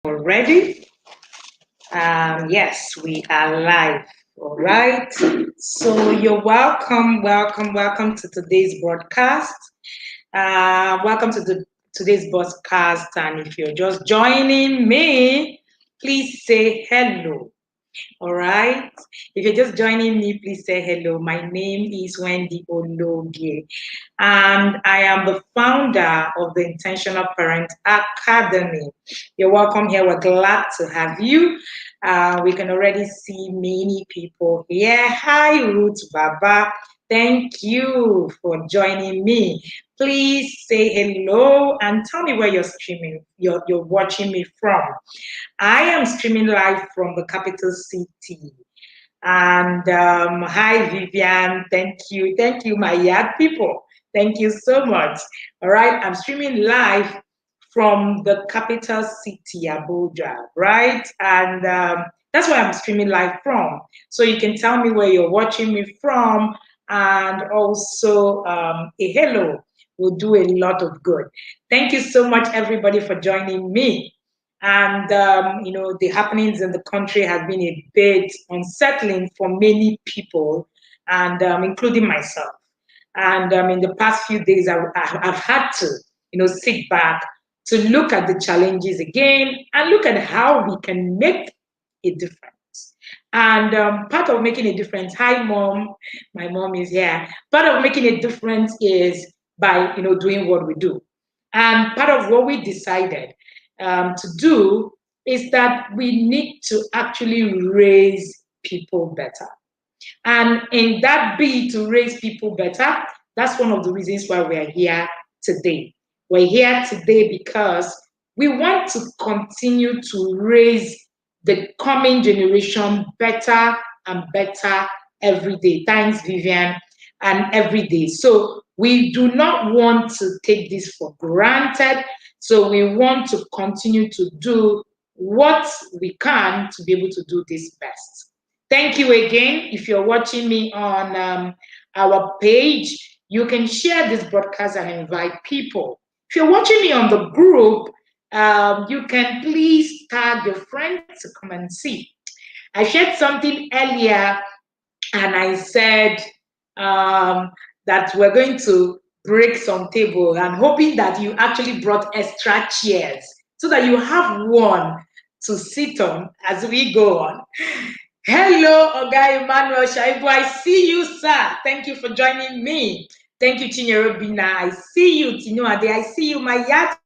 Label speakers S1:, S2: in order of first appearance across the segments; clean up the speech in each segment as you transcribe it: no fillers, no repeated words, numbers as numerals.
S1: Already? Yes, we are live. All right. So you're welcome to today's broadcast. Welcome to today's broadcast. And if you're just joining me, please say hello. All right. If you're just joining me, please say hello. My name is Wendy Ologie, and I am the founder of the Intentional Parent Academy. You're welcome here. We're glad to have you. We can already see many people here. Hi, Ruth Baba. Thank you for joining me. Please say hello and tell me where you're streaming, you're watching me from. I am streaming live from the capital city. And hi, Vivian. Thank you, my yard people. Thank you so much. All right, I'm streaming live from the capital city, Abuja, right? And that's where I'm streaming live from. So you can tell me where you're watching me from, and also a hello will do a lot of good. Thank you so much, everybody, for joining me. And, the happenings in the country have been a bit unsettling for many people, and including myself. And in the past few days, I've had to, sit back to look at the challenges again and look at how we can make a difference. And part of making a difference, hi, mom, my mom is here. Part of making a difference is by, doing what we do. And part of what we decided to do is that we need to actually raise people better. And in that bid to raise people better, that's one of the reasons why we are here today. We're here today because we want to continue to raise the coming generation better and better every day. Thanks, Vivian, and every day. So we do not want to take this for granted. So we want to continue to do what we can to be able to do this best. Thank you again. If you're watching me on our page, you can share this broadcast and invite people. If you're watching me on the group, you can please tag your friends to come and see. I shared something earlier and I said that we're going to break some table. I'm hoping that you actually brought extra chairs so that you have one to sit on as we go on. Hello, Oga Emmanuel Shaibu. I see you, sir. Thank you for joining me. Thank you, Chinyere Bina. I see you, Tino Ade. I see you, my yard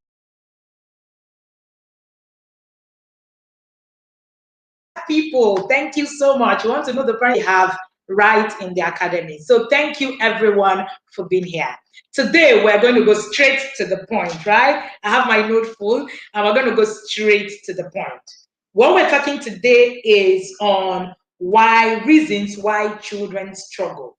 S1: people. Thank you so much. We want to know the parents we have right in the academy. So thank you, everyone, for being here. Today, we're going to go straight to the point, right? I have my note full, and we're going to go straight to the point. What we're talking today is on reasons why children struggle.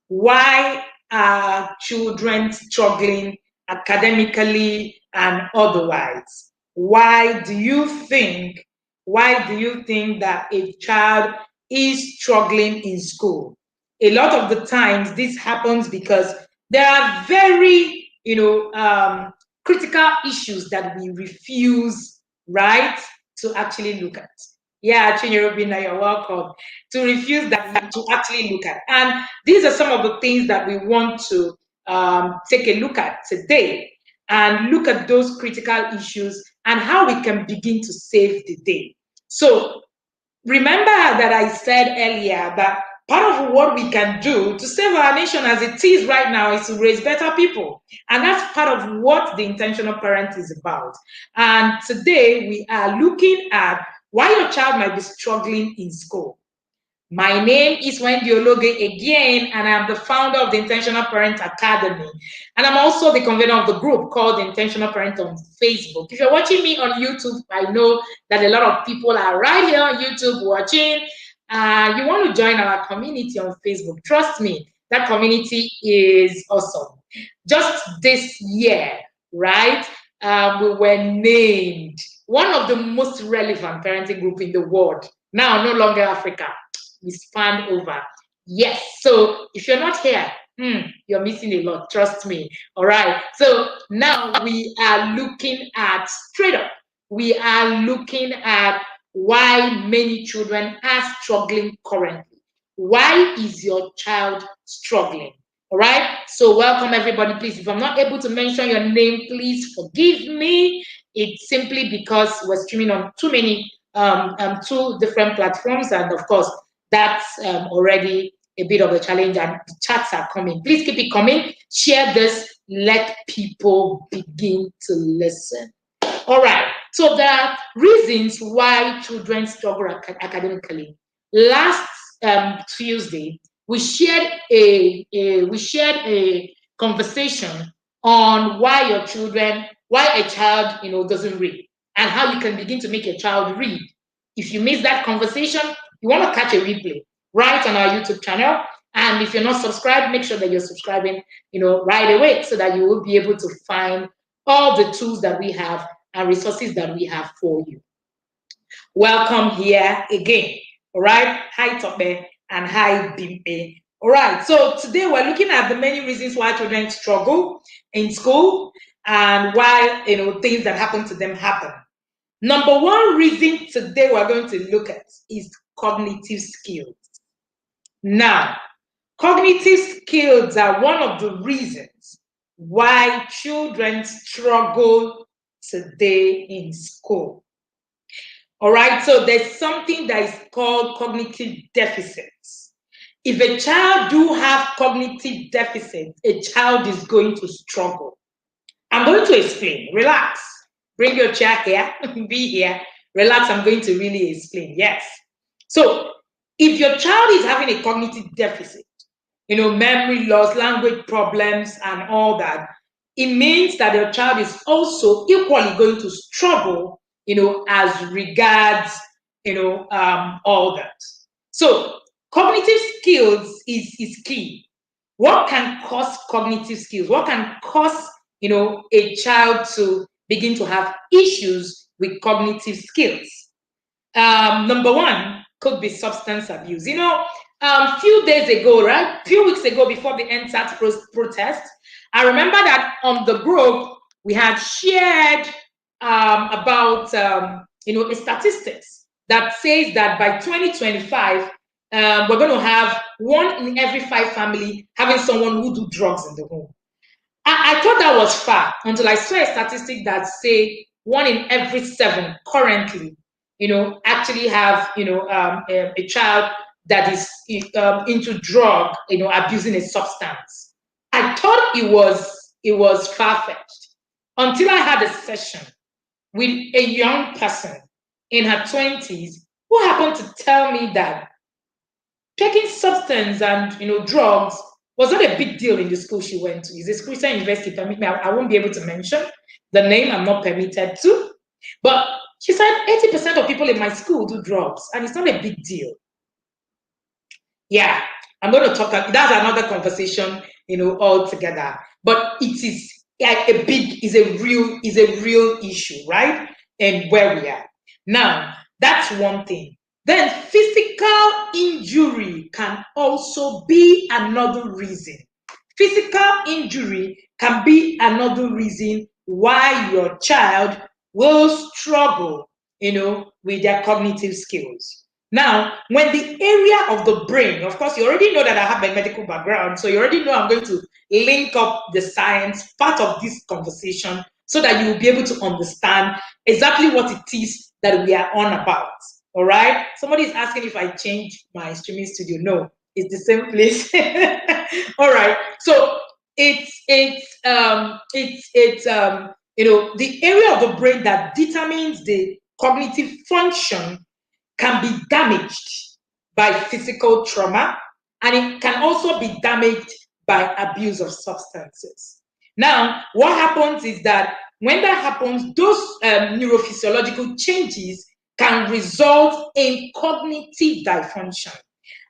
S1: Why are children struggling academically and otherwise? Why do you think that a child is struggling in school? A lot of the times this happens because there are very, critical issues that we refuse, right, to actually look at. Yeah, Chinyerobina, you're welcome. To refuse that to actually look at. And these are some of the things that we want to take a look at today and look at those critical issues and how we can begin to save the day. So remember that I said earlier that part of what we can do to save our nation as it is right now is to raise better people. And that's part of what the intentional parent is about. And today we are looking at why your child might be struggling in school. My name is Wendy Ologe again, and I'm the founder of the Intentional Parent Academy. And I'm also the convener of the group called the Intentional Parent on Facebook. If you're watching me on YouTube, I know that a lot of people are right here on YouTube watching. You want to join our community on Facebook. Trust me, that community is awesome. Just this year, right, we were named one of the most relevant parenting group in the world. Now, no longer Africa. We span over. Yes. So if you're not here, you're missing a lot. Trust me. All right. So now we are looking at straight up. we are looking at why many children are struggling currently. Why is your child struggling? All right. So, welcome everybody. Please, if I'm not able to mention your name, please forgive me. It's simply because we're streaming on two different platforms, and of course, that's already a bit of a challenge. And the chats are coming. Please keep it coming. Share this. Let people begin to listen. All right. So there are reasons why children struggle academically. Last Tuesday, we shared a conversation on why a child, doesn't read, and how you can begin to make a child read. If you miss that conversation, you want to catch a replay right on our YouTube channel. And if you're not subscribed, make sure that you're subscribing, right away, so that you will be able to find all the tools that we have and resources that we have for you. Welcome here again. All right. Hi, Tope, and hi, Bimpe. All right. So today we're looking at the many reasons why children struggle in school and why things that happen to them happen. Number one reason today we're going to look at is cognitive skills. Now, cognitive skills are one of the reasons why children struggle today in school. All right, so there's something that is called cognitive deficits. If a child do have cognitive deficits, a child is going to struggle. I'm going to explain. Relax. Bring your chair here. Be here. Relax. I'm going to really explain. Yes. So if your child is having a cognitive deficit, memory loss, language problems, and all that, it means that your child is also equally going to struggle, as regards, all that. So cognitive skills is key. What can cause cognitive skills? What can cause, a child to begin to have issues with cognitive skills? Number one could be substance abuse. Few days ago, right? Few weeks ago, before the NSAT protest, I remember that on the group we had shared about a statistics that says that by 2025 we're going to have 1 in every 5 family having someone who do drugs in the home. I thought that was far until I saw a statistic that say 1 in every 7 currently, actually have, a child that is into drug, abusing a substance. I thought it was far-fetched until I had a session with a young person in her 20s who happened to tell me that taking substance and drugs was not a big deal in the school she went to. It's a Christian university. Permit me, I won't be able to mention the name. I'm not permitted to. But she said 80% of people in my school do drugs, and it's not a big deal. Yeah, I'm going to talk. That's another conversation, altogether. But it is is a real issue, right? And where we are now, that's one thing. Then physical injury can also be another reason. Physical injury can be another reason why your child will struggle, with their cognitive skills. Now, when the area of the brain, of course, you already know that I have a medical background, so you already know I'm going to link up the science part of this conversation so that you will be able to understand exactly what it is that we are on about. All right. Somebody is asking if I changed my streaming studio. No, it's the same place. All right. So the area of the brain that determines the cognitive function can be damaged by physical trauma, and it can also be damaged by abuse of substances. Now, what happens is that when that happens, those neurophysiological changes can result in cognitive dysfunction.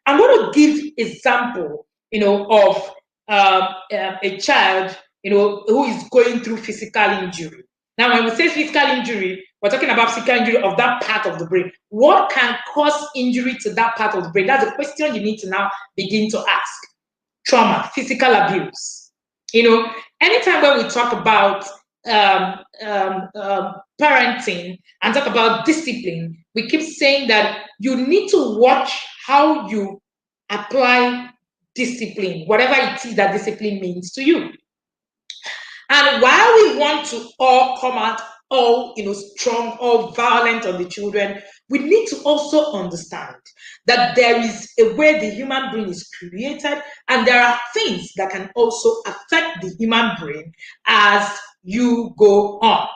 S1: I'm going to give example, of a child, who is going through physical injury. Now, when we say physical injury, we're talking about physical injury of that part of the brain. What can cause injury to that part of the brain? That's a question you need to now begin to ask. Trauma, physical abuse. Anytime when we talk about parenting and talk about discipline, we keep saying that you need to watch how you apply discipline, whatever it is that discipline means to you. And while we want to all come out all strong, all violent on the children, we need to also understand that there is a way the human brain is created, and there are things that can also affect the human brain as you go on.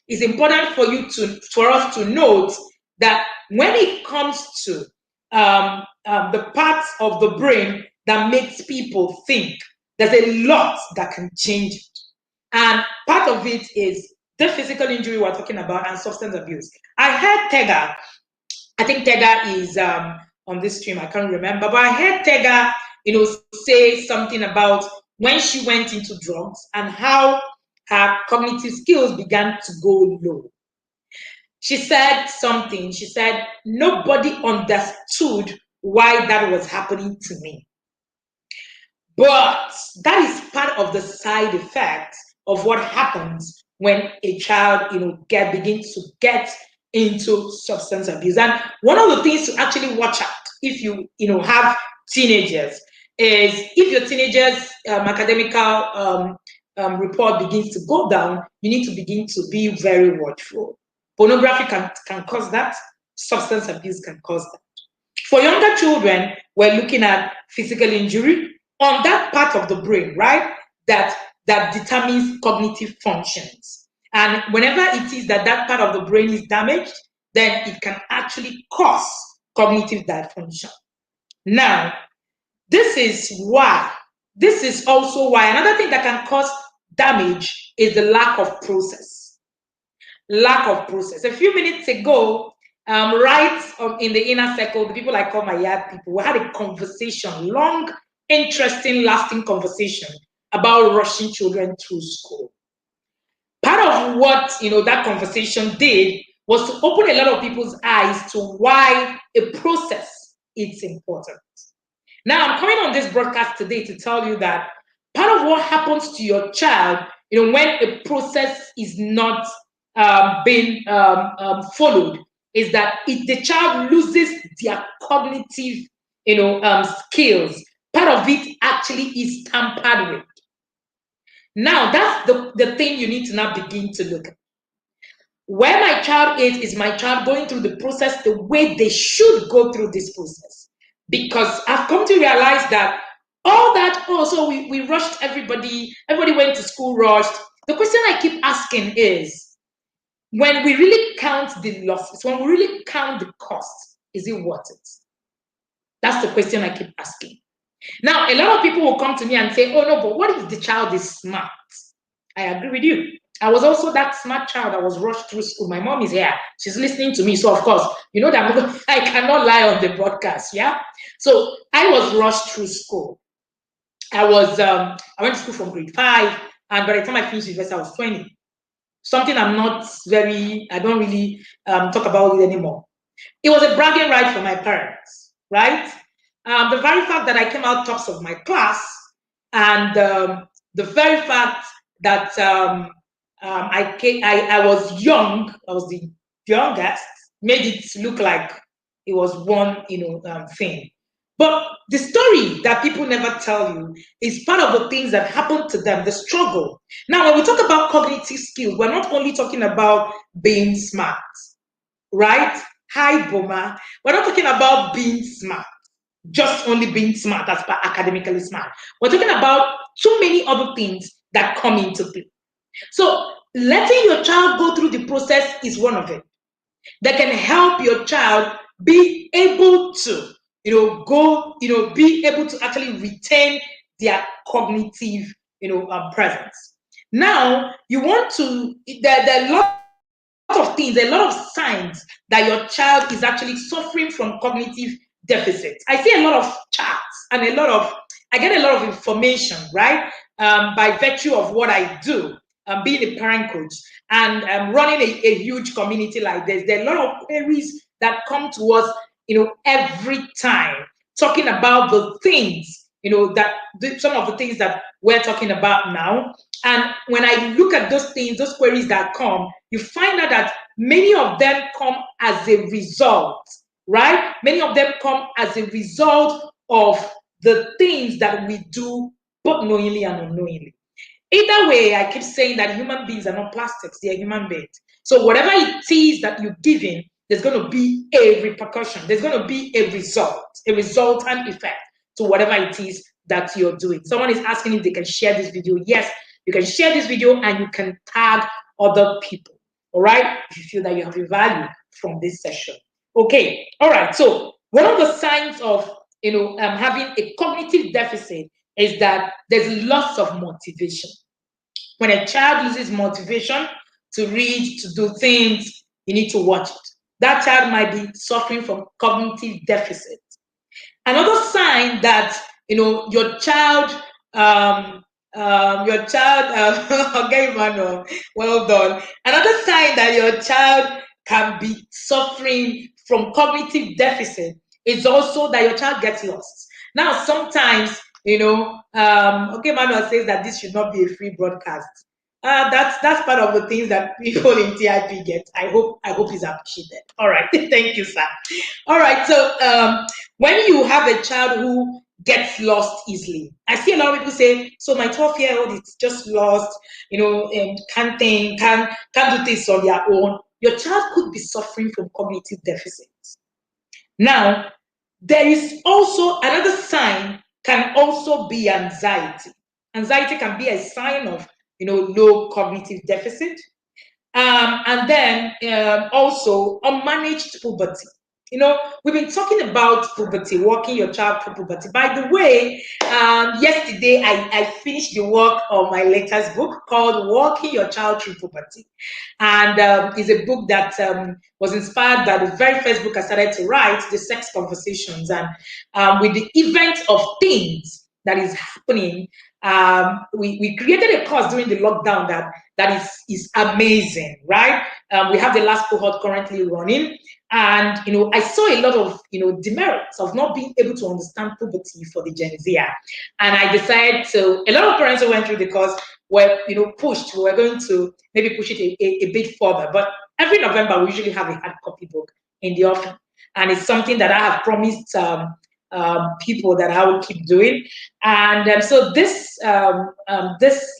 S1: It's important for us to note that when it comes to the parts of the brain that makes people think, there's a lot that can change it. And part of it is the physical injury we're talking about and substance abuse. I heard Tega, I think Tega is on this stream, I can't remember, but I heard Tega, say something about when she went into drugs and how her cognitive skills began to go low. She said something, she said, nobody understood why that was happening to me. But that is part of the side effect of what happens when a child, begins to get into substance abuse. And one of the things to actually watch out if you, have teenagers is if your teenagers' academical report begins to go down, you need to begin to be very watchful. Pornography can cause that. Substance abuse can cause that. For younger children, we're looking at physical injury on that part of the brain, right? That determines cognitive functions. And whenever it is that part of the brain is damaged, then it can actually cause cognitive dysfunction. Now, this is also why another thing that can cause damage is the lack of process. Lack of process. A few minutes ago, right in the inner circle, the people I call my yard people, we had a conversation, long, interesting, lasting conversation about rushing children through school. Part of what that conversation did was to open a lot of people's eyes to why a process is important. Now, I'm coming on this broadcast today to tell you that part of what happens to your child, when a process is not being followed, is that the child loses their cognitive, skills. Part of it actually is tampered with. Now, that's the thing you need to now begin to look at. Where my child is my child going through the process the way they should go through this process? Because I've come to realize that all that, so we rushed everybody went to school rushed. The question I keep asking is, when we really count the losses, when we really count the cost, is it worth it? That's the question I keep asking. Now, a lot of people will come to me and say, oh no, but what if the child is smart? I agree with you. I was also that smart child that was rushed through school. My mom is here. She's listening to me. So, of course, that I cannot lie on the broadcast, yeah? So, I was rushed through school. I went to school from grade 5, and by the time I finished university, I was 20. Something I don't really talk about it anymore. It was a bragging right for my parents, right? The very fact that I came out tops of my class, and the very fact that I was young, I was the youngest, made it look like it was one thing. But the story that people never tell you is part of the things that happened to them, the struggle. Now, when we talk about cognitive skills, we're not only talking about being smart, right? Hi, Boma. We're not talking about being smart, just only being smart as per academically smart. We're talking about too many other things that come into play. So letting your child go through the process is one of it that can help your child be able to, be able to actually retain their cognitive, presence. Now, you want to, there are a lot of things, a lot of signs that your child is actually suffering from cognitive deficit. I see a lot of charts and I get a lot of information, right? By virtue of what I do, being a parent coach and running a huge community like this. There are a lot of queries that come to us, every time, talking about the things that some of the things that we're talking about now. And when I look at those things, those queries that come, you find out that many of them come as a result, right? Many of them come as a result of the things that we do, both knowingly and unknowingly. Either way, I keep saying that human beings are not plastics, they are human beings. So whatever it is that you're giving, there's going to be a repercussion. There's going to be a result, a resultant effect to whatever it is that you're doing. Someone is asking if they can share this video. Yes, you can share this video and you can tag other people. All right, if you feel that you have a value from this session. Okay, all right. So one of the signs of having a cognitive deficit is that there's loss of motivation. When a child loses motivation to read, to do things, you need to watch it. That child might be suffering from cognitive deficit. Another sign that your child, okay, Emmanuel, well done. Another sign that your child can be suffering from cognitive deficit is also that your child gets lost. Now, sometimes, okay, Manuel says that this should not be a free broadcast. That's part of the things that people in TIP get. I hope is appreciated. All right, thank you, sir. All right, so when you have a child who gets lost easily, I see a lot of people say, "So my 12-year-old is just lost, and can't think, can't do things on their own." Your child could be suffering from cognitive deficits. Now, there is also another sign can also be anxiety. Anxiety can be a sign of low cognitive deficit. And then also unmanaged puberty. We've been talking about puberty, walking your child through puberty. By the way, yesterday I finished the work of my latest book called Walking Your Child Through Puberty. And it's a book that was inspired by the very first book I started to write, The Sex Conversations. And with the event of things that is happening, we created a course during the lockdown that is amazing, right? We have the last cohort currently running, and I saw a lot of demerits of not being able to understand puberty for the Gen Z, and I decided to. A lot of parents who went through the course were pushed. We were going to maybe push it a bit further, but every November we usually have a hard copy book in the office, and it's something that I have promised. People that I will keep doing, and so this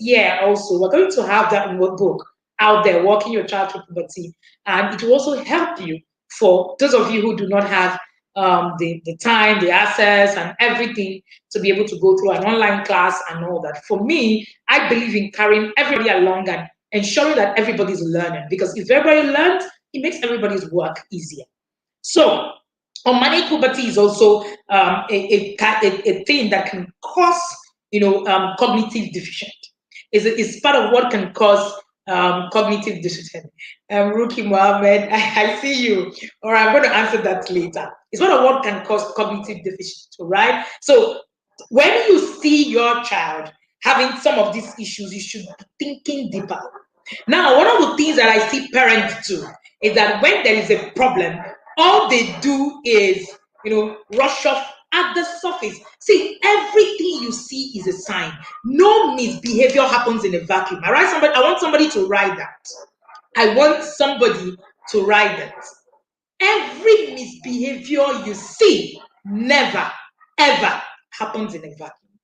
S1: year also we're going to have that book out there, Walking Your Child Through Puberty, and it will also help you for those of you who do not have the time, the access, and everything to be able to go through an online class and all that. For me, I believe in carrying everybody along and ensuring that everybody's learning, because if everybody learns, it makes everybody's work easier. So unmanaged puberty is also a thing that can cause, cognitive deficient. It's part of what can cause cognitive deficient. Ruki Mohammed, I see you. All right, I'm going to answer that later. It's part of what can cause cognitive deficient, right? So when you see your child having some of these issues, you should be thinking deeper. Now, one of the things that I see parents do is that when there is a problem, all they do is, rush off at the surface. See, everything you see is a sign. No misbehavior happens in a vacuum. All right, somebody. I want somebody to write that. I want somebody to write that. Every misbehavior you see never, ever happens in a vacuum.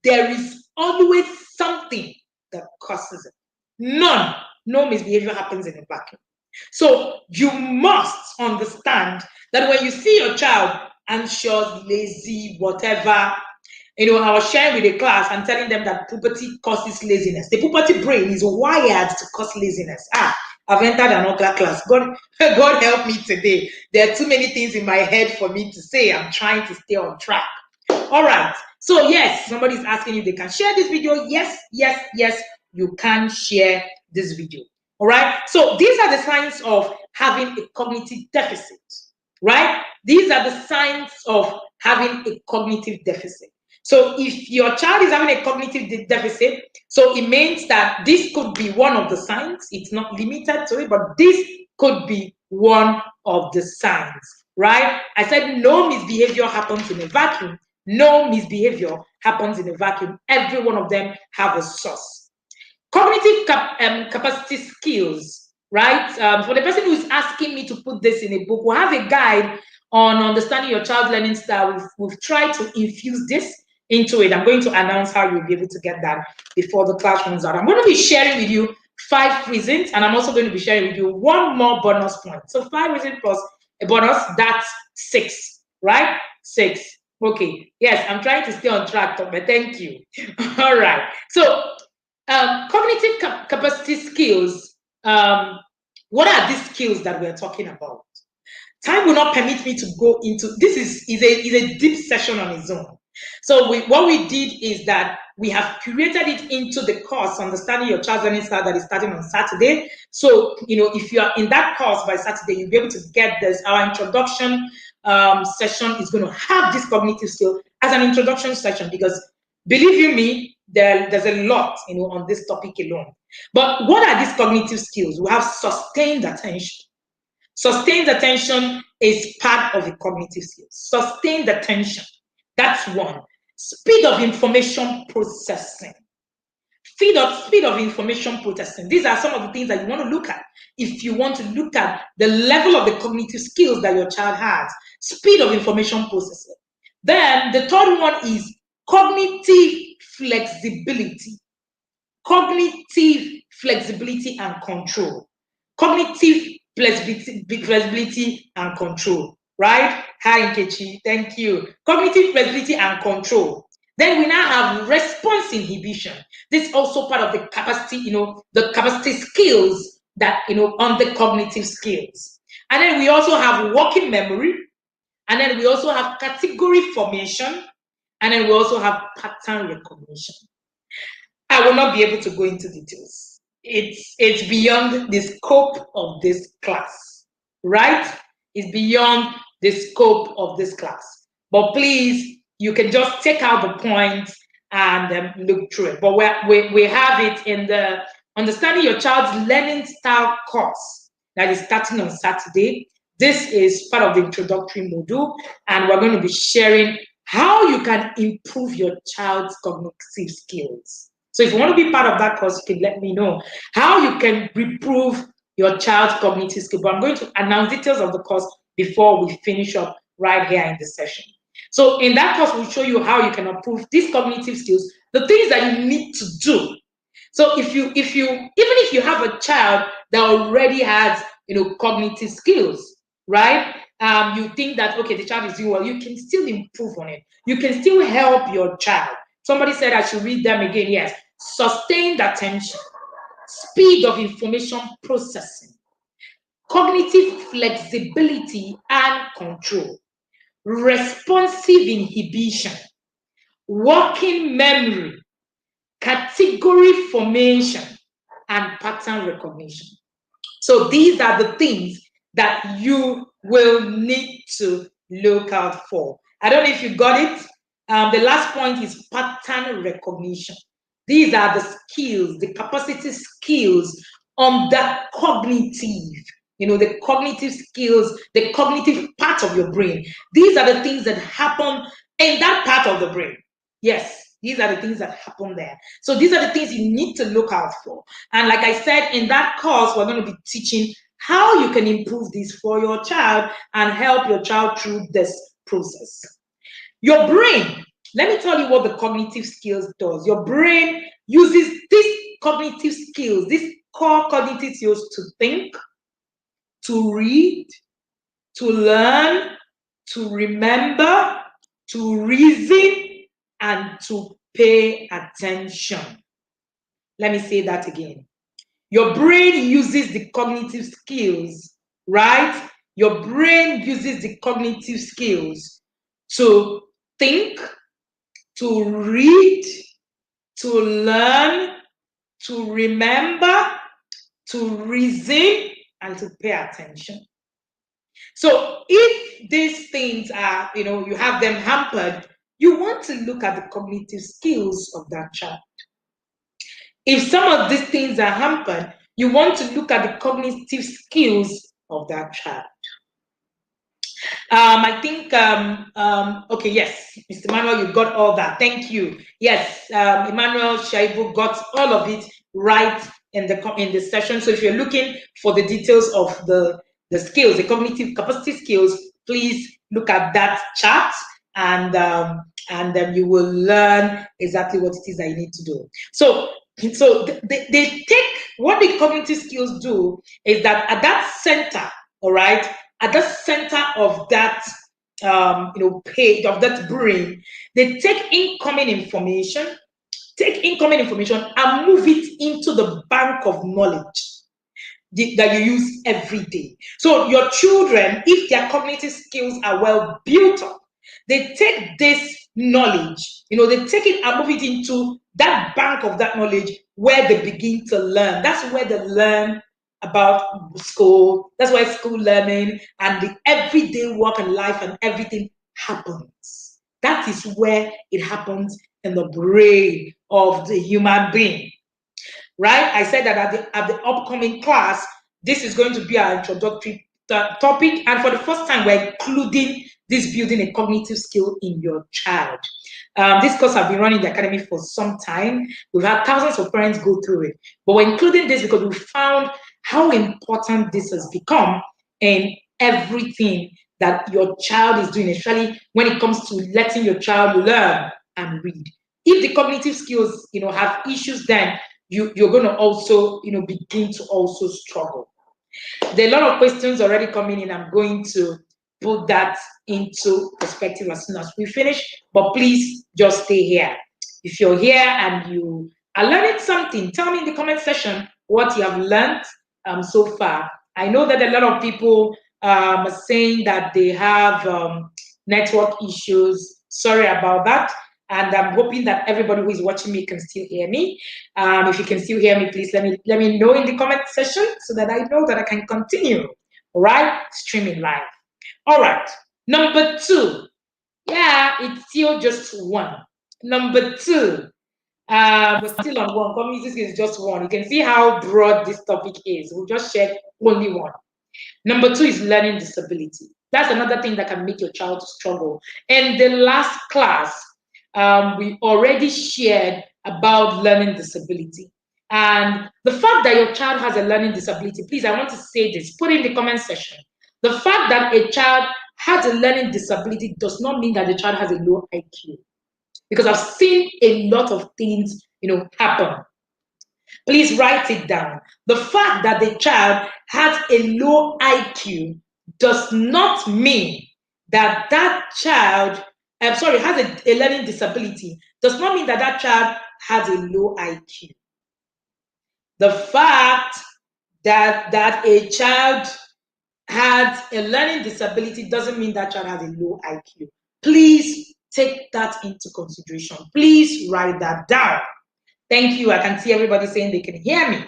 S1: There is always something that causes it. No misbehavior happens in a vacuum. So you must understand that when you see your child anxious, lazy, whatever, I was sharing with the class and telling them that puberty causes laziness. The puberty brain is wired to cause laziness. I've entered another class. God help me today. There are too many things in my head for me to say. I'm trying to stay on track. All right. So yes, somebody's asking if they can share this video. Yes, you can share this video. All right. So these are the signs of having a cognitive deficit, right? These are the signs of having a cognitive deficit. So if your child is having a cognitive deficit, so it means that this could be one of the signs. It's not limited to it, but this could be one of the signs, right? I said no misbehavior happens in a vacuum. No misbehavior happens in a vacuum. Every one of them have a source. Cognitive capacity skills, right? For the person who is asking me to put this in a book, we'll have a guide on understanding your child learning style. We've tried to infuse this into it. I'm going to announce how you'll be able to get that before the class runs out. I'm going to be sharing with you 5 reasons, and I'm also going to be sharing with you one more bonus point. So 5 reasons plus a bonus, that's 6, right? 6. Okay. Yes, I'm trying to stay on track, but thank you. All right. So cognitive capacity skills. What are these skills that we're talking about? Time will not permit me to go into this. Is a deep session on its own. So what we did is that we have curated it into the course, Understanding Your Child's Learning Style, that is starting on Saturday. So, if you are in that course by Saturday, you'll be able to get this. Our introduction session is going to have this cognitive skill as an introduction session, because believe you me, there's a lot, on this topic alone. But what are these cognitive skills? We have sustained attention. Sustained attention is part of the cognitive skills. Sustained attention, that's one. Speed of information processing. Speed of information processing. These are some of the things that you want to look at if you want to look at the level of the cognitive skills that your child has. Speed of information processing. Then the third one is cognitive flexibility. Cognitive flexibility and control. Cognitive flexibility and control, right? Hi, Nkechi, thank you. Cognitive flexibility and control. Then we now have response inhibition. This is also part of the capacity, the capacity skills that, on the cognitive skills. And then we also have working memory. And then we also have category formation. And then we also have pattern recognition. I will not be able to go into details. It's beyond the scope of this class, right? It's beyond the scope of this class. But please, you can just take out the points and look through it. But we have it in the Understanding Your Child's Learning Style course that is starting on Saturday. This is part of the introductory module, and we're going to be sharing how you can improve your child's cognitive skills. So if you want to be part of that course, you can let me know how you can improve your child's cognitive skills. But I'm going to announce details of the course before we finish up right here in the session. So in that course, we'll show you how you can improve these cognitive skills, the things that you need to do. So even if you have a child that already has, cognitive skills, right? You think that, okay, the child is doing well, you can still improve on it. You can still help your child. Somebody said I should read them again. Yes. Sustained attention, speed of information processing, cognitive flexibility and control, responsive inhibition, working memory, category formation, and pattern recognition. So these are the things that you will need to look out for. I don't know if you got it. The last point is pattern recognition. These are the skills, the capacity skills on the cognitive, the cognitive skills, the cognitive part of your brain. These are the things that happen in that part of the brain. Yes, these are the things that happen there. So these are the things you need to look out for. And like I said, in that course, we're going to be teaching how you can improve this for your child and help your child through this process. Your brain, let me tell you what the cognitive skills does. Your brain uses these cognitive skills, these core cognitive skills, to think, to read, to learn, to remember, to reason, and to pay attention. Let me say that again. Your brain uses the cognitive skills, right? Your brain uses the cognitive skills to think, to read, to learn, to remember, to reason, and to pay attention. So if these things are, you have them hampered, you want to look at the cognitive skills of that child. If some of these things are hampered, you want to look at the cognitive skills of that child. I think, okay, yes, Mr. Emmanuel, you got all that. Thank you. Yes, Emmanuel Shaibu got all of it right in the session. So if you're looking for the details of the skills, the cognitive capacity skills, please look at that chart and then you will learn exactly what it is that you need to do. So they take what the cognitive skills do is that at that center, all right, at the center of that page of that brain, they take incoming information and move it into the bank of knowledge that you use every day. So your children, if their cognitive skills are well built up, they take this knowledge, they take it and move it into that bank of that knowledge where they begin to learn. That's where they learn about school. That's why school learning and the everyday work and life and everything happens. That is where it happens in the brain of the human being. Right? I said that at the upcoming class, this is going to be our introductory topic. And for the first time, we're including this building a cognitive skill in your child. This course I've been running the academy for some time. We've had thousands of parents go through it. But we're including this because we found how important this has become in everything that your child is doing, especially when it comes to letting your child learn and read. If the cognitive skills, have issues, then you're going to also, begin to also struggle. There are a lot of questions already coming in. I'm going to put that into perspective as soon as we finish, but please just stay here. If you're here and you are learning something, tell me in the comment section what you have learned so far. I know that a lot of people are saying that they have network issues. Sorry about that. And I'm hoping that everybody who is watching me can still hear me. If you can still hear me, please let me know in the comment section so that I know that I can continue. All right, streaming live. All right, number 2. Yeah, it's still just 1. Number 2. We're still on 1. Community is just 1. You can see how broad this topic is. We'll just share only 1. Number 2 is learning disability. That's another thing that can make your child struggle. In the last class, we already shared about learning disability. And the fact that your child has a learning disability, please, I want to say this, put in the comment section. The fact that a child has a learning disability does not mean that the child has a low IQ. Because I've seen a lot of things, happen. Please write it down. The fact that the child has a low IQ does not mean that that child, has a learning disability, does not mean that that child has a low IQ. The fact that a child has a learning disability doesn't mean that child has a low IQ. Please take that into consideration. Please write that down. Thank you. I can see everybody saying they can hear me.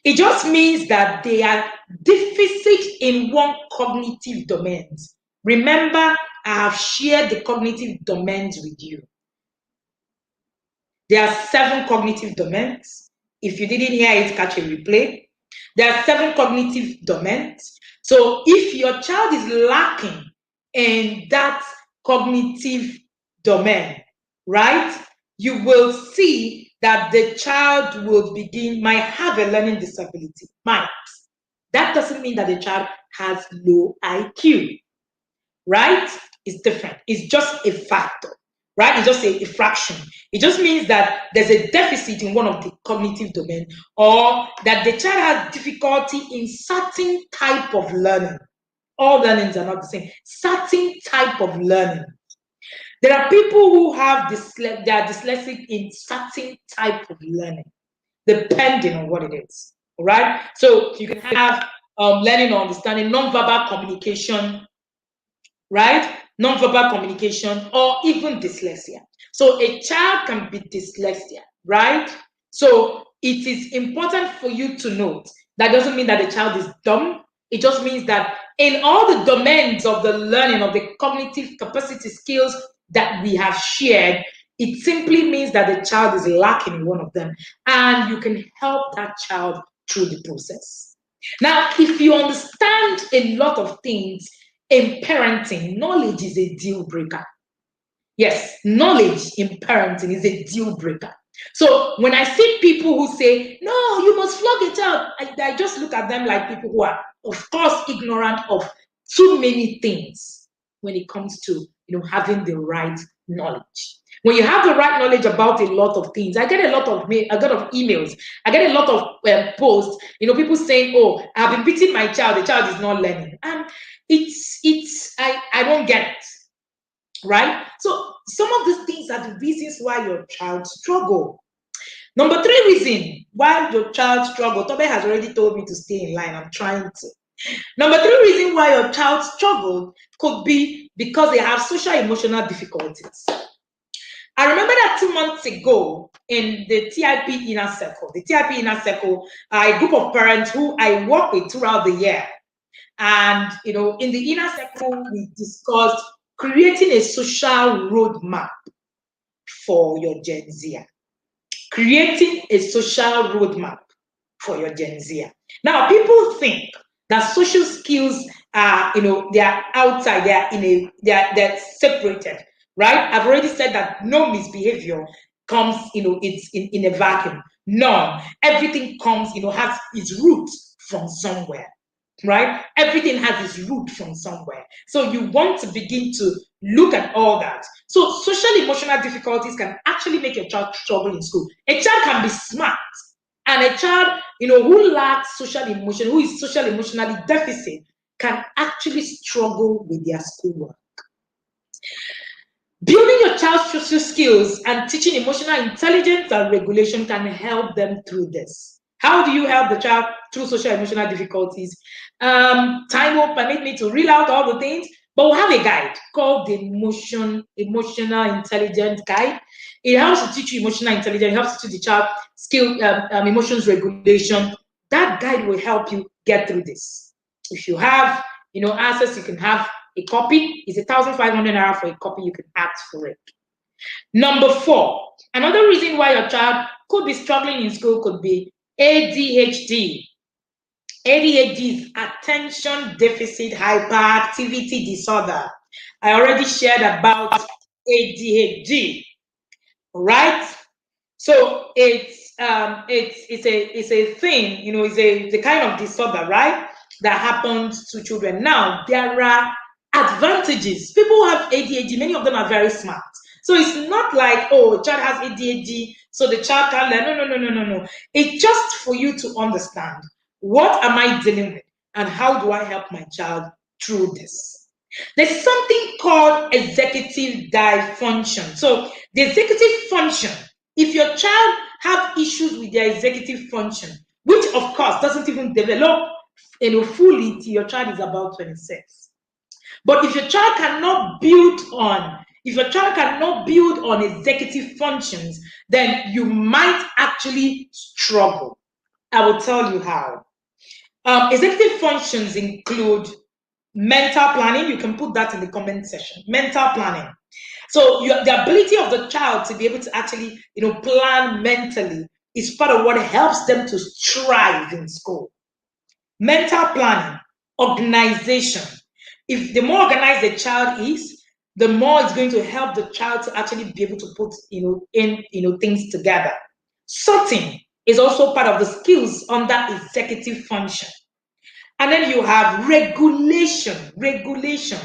S1: It just means that they are deficit in one cognitive domains. Remember, I have shared the cognitive domains with you. There are 7 cognitive domains. If you didn't hear it, catch a replay. There are 7 cognitive domains. So if your child is lacking in that cognitive domain, right, you will see that the child might have a learning disability. Might. That doesn't mean that the child has low IQ, right? It's different. It's just a factor, right? It's just a fraction. It just means that there's a deficit in one of the cognitive domains, or that the child has difficulty in certain type of learning. All learnings are not the same. Certain type of learning. There are people who have they are dyslexic in certain type of learning, depending on what it is. All right. So you can have learning or understanding, non-verbal communication, right? Non-verbal communication, or even dyslexia. So a child can be dyslexia, right? So it is important for you to note that doesn't mean that the child is dumb. It just means that in all the domains of the learning of the cognitive capacity skills that we have shared, it simply means that the child is lacking in one of them, and you can help that child through the process. Now, if you understand a lot of things in parenting, knowledge is a deal breaker. Yes, knowledge in parenting is a deal breaker. So when I see people who say, no, you must flog a child, I just look at them like people who are, of course, ignorant of too many things when it comes to having the right knowledge. When you have the right knowledge about a lot of things, I get a lot of emails, I get a lot of posts, people saying, oh, I've been beating my child, the child is not learning. And I don't get it. Right? So some of these things are the reasons why your child struggle. Number 3 reason why your child struggle. Tobe has already told me to stay in line. I'm trying to. Number 3 reason why your child struggled could be because they have social emotional difficulties. I remember that 2 months ago in the TIP Inner Circle. The TIP Inner Circle are a group of parents who I work with throughout the year. And in the Inner Circle, we discussed creating a social roadmap for your Gen Z. Creating a social roadmap for your Gen Z. Now, people think that social skills are, they are outside, they're separated, right? I've already said that no misbehavior comes, it's in a vacuum. No, everything comes, has its roots from somewhere. Right? Everything has its root from somewhere. So you want to begin to look at all that. So social emotional difficulties can actually make a child struggle in school. A child can be smart, and a child, who lacks social emotion, who is social emotionally deficit, can actually struggle with their schoolwork. Building your child's social skills and teaching emotional intelligence and regulation can help them through this. How do you help the child through social emotional difficulties? Time won't permit me to reel out all the things, but we'll have a guide called the Emotional Intelligence Guide. It helps to teach you emotional intelligence, it helps to teach the child emotions regulation. That guide will help you get through this. If you have, access, you can have a copy. It's 1,500 naira for a copy. You can ask for it. Number 4, another reason why your child could be struggling in school could be ADHD. ADHD is attention deficit hyperactivity disorder. I already shared about ADHD, right? So it's a thing, it's a kind of disorder, right? That happens to children. Now there are advantages. People who have ADHD, many of them are very smart. So it's not like, oh, a child has ADHD, so the child can learn. No. It's just for you to understand, what am I dealing with and how do I help my child through this? There's something called executive dysfunction. So the executive function, if your child have issues with their executive function, which of course doesn't even develop fully till your child is about 26. But if your child cannot build on executive functions, then you might actually struggle. I will tell you how. Executive functions include mental planning. You can put that in the comment section. Mental planning. So the ability of the child to be able to actually, plan mentally is part of what helps them to strive in school. Mental planning, organization. If the more organized the child is, the more it's going to help the child to actually be able to put, things together. Sorting is also part of the skills under executive function. And then you have regulation. Regulation.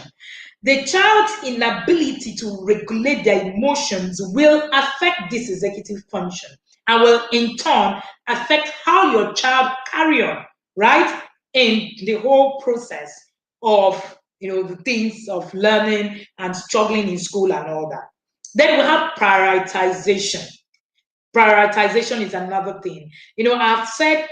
S1: The child's inability to regulate their emotions will affect this executive function and will in turn affect how your child carry on, right? In the whole process of, the things of learning and struggling in school and all that. Then we have prioritization. Prioritization is another thing. I've shared,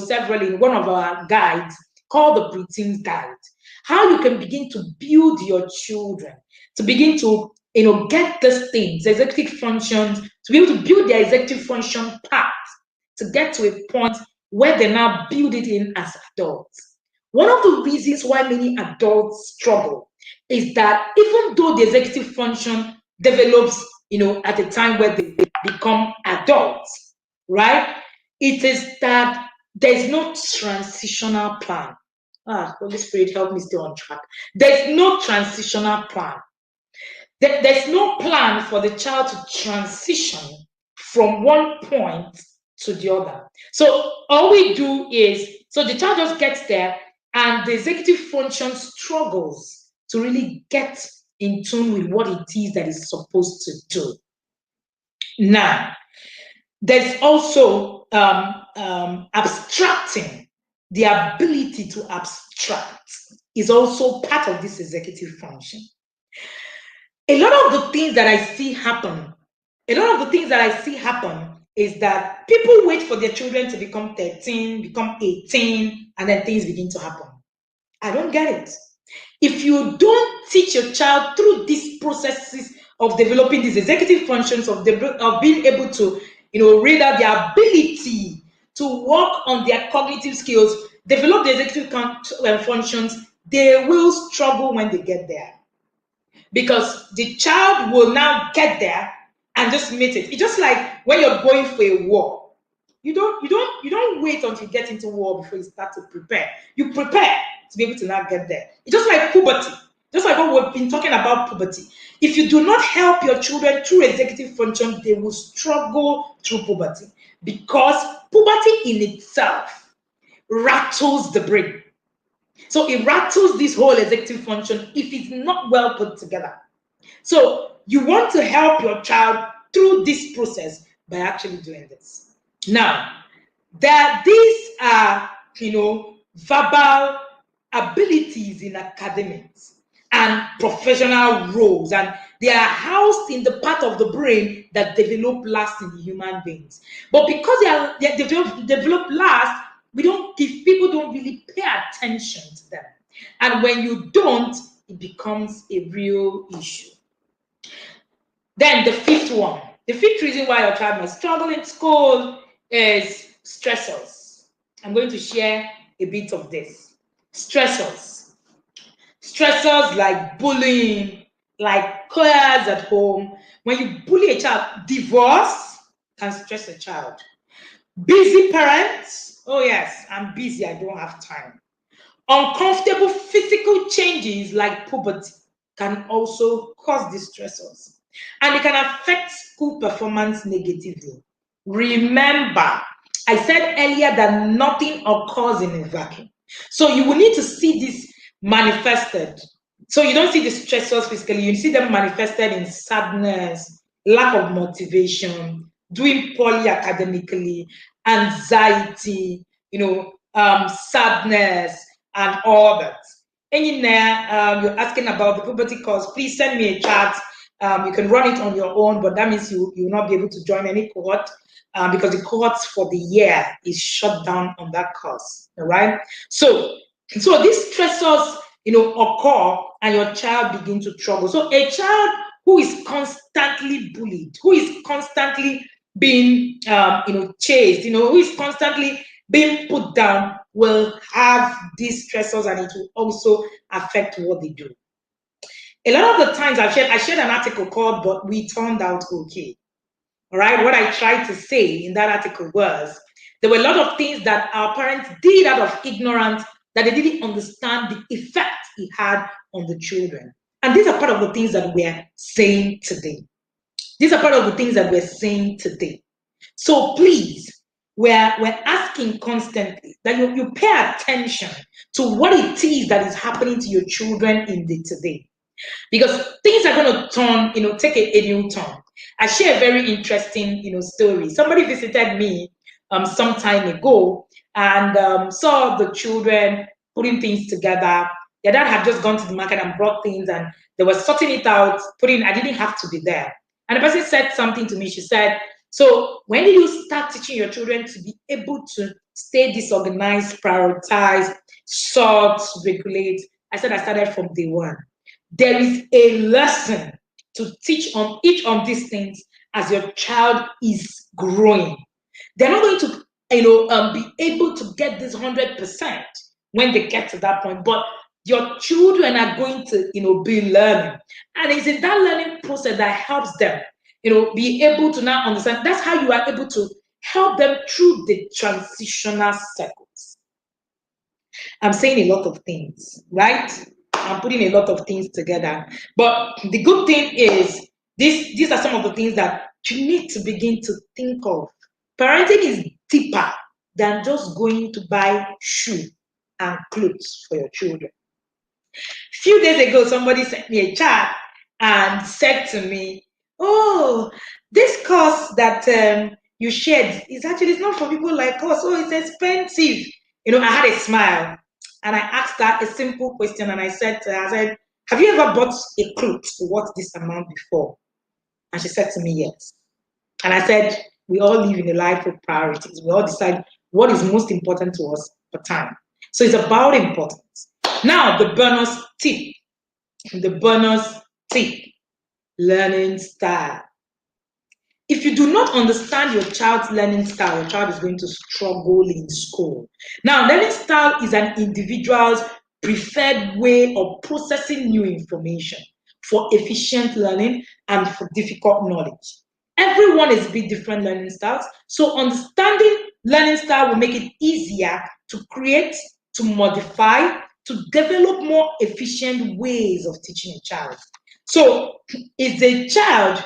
S1: several in one of our guides called the Preteens Guide, how you can begin to build your children, to begin to, get these things, executive functions, to be able to build their executive function path, to get to a point where they now build it in as adults. One of the reasons why many adults struggle is that even though the executive function develops, at a time where they become adults, right? It is that there's no transitional plan. Holy Spirit, help me stay on track. There's no transitional plan. There's no plan for the child to transition from one point to the other. So all we do is, so the child just gets there and the executive function struggles to really get in tune with what it is that it's supposed to do. Now, there's also abstracting. The ability to abstract is also part of this executive function. A lot of the things that I see happen, is that people wait for their children to become 13, become 18, and then things begin to happen. I don't get it. If you don't teach your child through these processes of developing these executive functions, of being able to, read out their ability to work on their cognitive skills, develop the executive functions, they will struggle when they get there. Because the child will now get there and just meet it. It's just like when you're going for a war. You don't wait until you get into war before you start to prepare. You prepare to be able to now get there. It's just like puberty. Just like what we've been talking about puberty. If you do not help your children through executive function, they will struggle through puberty. Because puberty in itself rattles the brain. So it rattles this whole executive function if it's not well put together. So you want to help your child through this process by actually doing this. Now, these are, verbal abilities in academics and professional roles, and they are housed in the part of the brain that develop last in the human beings. But because they develop last, people don't really pay attention to them. And when you don't, it becomes a real issue. Then the fifth one, the fifth reason why your child must struggle in school is stressors. I'm going to share a bit of this. Stressors. Stressors like bullying, like chaos at home. When you bully a child, divorce can stress a child. Busy parents. Oh yes, I'm busy, I don't have time. Uncomfortable physical changes like puberty can also cause these stressors. And it can affect school performance negatively. Remember, I said earlier that nothing occurs in a vacuum. So you will need to see this manifested. So you don't see the stressors physically, you see them manifested in sadness, lack of motivation, doing poorly academically, anxiety, sadness, and all that. And in there, you're asking about the puberty course. Please send me a chat. You can run it on your own, but that means you will not be able to join any cohort because the cohorts for the year is shut down on that course. All right. So these stressors, occur, and your child begin to trouble. So a child who is constantly bullied, who is constantly being, chased, who is constantly being put down, will have these stressors, and it will also affect what they do. A lot of the times I shared an article called "But We Turned Out Okay." All right, what I tried to say in that article was there were a lot of things that our parents did out of ignorance that they didn't understand the effect it had on the children. And these are part of the things that we're saying today. These are part of the things that we're saying today. So please, we're asking constantly that you pay attention to what it is that is happening to your children in the today. Because things are going to turn, take a new turn. I share a very interesting, story. Somebody visited me some time ago and saw the children putting things together. Their dad had just gone to the market and brought things, and they were sorting it out, I didn't have to be there. And the person said something to me. She said, so when did you start teaching your children to be able to stay disorganized, prioritize, sort, regulate? I said, I started from day one. There is a lesson to teach on each of these things as your child is growing. They're not going to, be able to get this 100% when they get to that point, but your children are going to, be learning, and it's in that learning process that helps them, be able to now understand. That's how you are able to help them through the transitional cycles. I'm saying a lot of things, right? I'm putting a lot of things together. But the good thing is, these are some of the things that you need to begin to think of. Parenting is deeper than just going to buy shoe and clothes for your children. Few days ago, somebody sent me a chat and said to me, "Oh, this course that you shared is actually it's not for people like us. Oh, it's expensive." I had a smile and I asked her a simple question and I said to her, I said, "Have you ever bought a cloth worth this amount before?" And she said to me, "Yes." And I said, "We all live in a life of priorities. We all decide what is most important to us for time. So it's about importance." Now, the bonus tip, learning style. If you do not understand your child's learning style, your child is going to struggle in school. Now, learning style is an individual's preferred way of processing new information for efficient learning and for difficult knowledge. Everyone is a bit different learning styles, so understanding learning style will make it easier to create, to modify, to develop more efficient ways of teaching a child. So, is a child,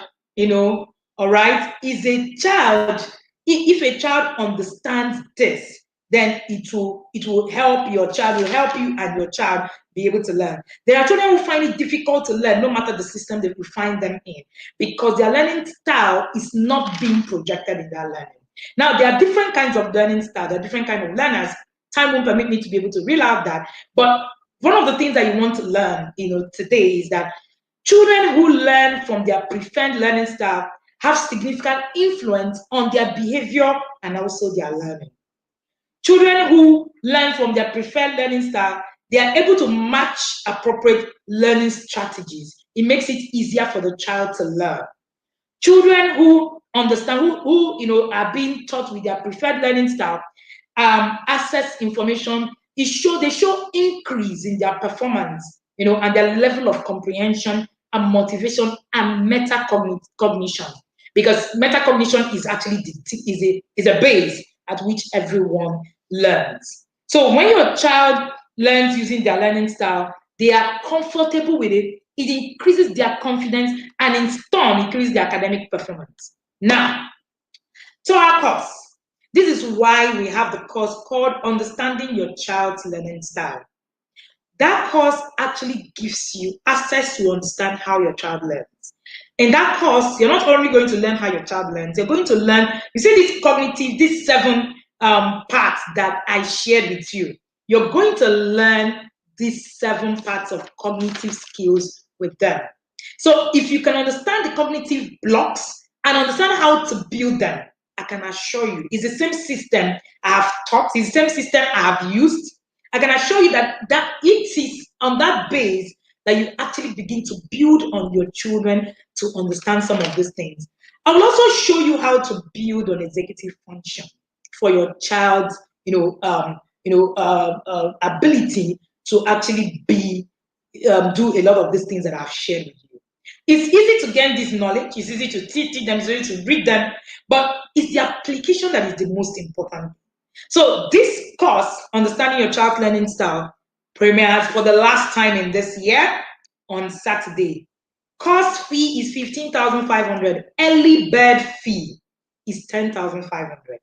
S1: all right, is a child, if a child understands this, then it will help your child, will help you and your child be able to learn. There are children who find it difficult to learn no matter the system that you find them in, because their learning style is not being projected in their learning. Now, there are different kinds of learning style, there are different kinds of learners. Time won't permit me to be able to reel out that, but one of the things that you want to learn, today is that children who learn from their preferred learning style have significant influence on their behavior and also their learning. Children who learn from their preferred learning style, they are able to match appropriate learning strategies. It makes it easier for the child to learn. Children who understand, who are being taught with their preferred learning style, access information, they show increase in their performance, and their level of comprehension and motivation and metacognition. Because metacognition is actually is a base at which everyone learns. So when your child learns using their learning style, they are comfortable with it. It increases their confidence and in turn increases their academic performance. Now, to our course. This is why we have the course called Understanding Your Child's Learning Style. That course actually gives you access to understand how your child learns. In that course, you're not only going to learn how your child learns, you're going to learn, you see these 7 parts that I shared with you. You're going to learn these 7 parts of cognitive skills with them. So if you can understand the cognitive blocks and understand how to build them, I can assure you, it's the same system I have taught, it's the same system I have used. I can assure you that it is on that base that you actually begin to build on your children to understand some of these things. I will also show you how to build on executive function for your child's, ability to actually do a lot of these things that I've shared with you. It's easy to gain this knowledge. It's easy to teach them. It's easy to read them, but it's the application that is the most important. So this course, Understanding Your Child's Learning Style, premieres for the last time in this year on Saturday. Course fee is 15,500. Early bird fee is 10,500.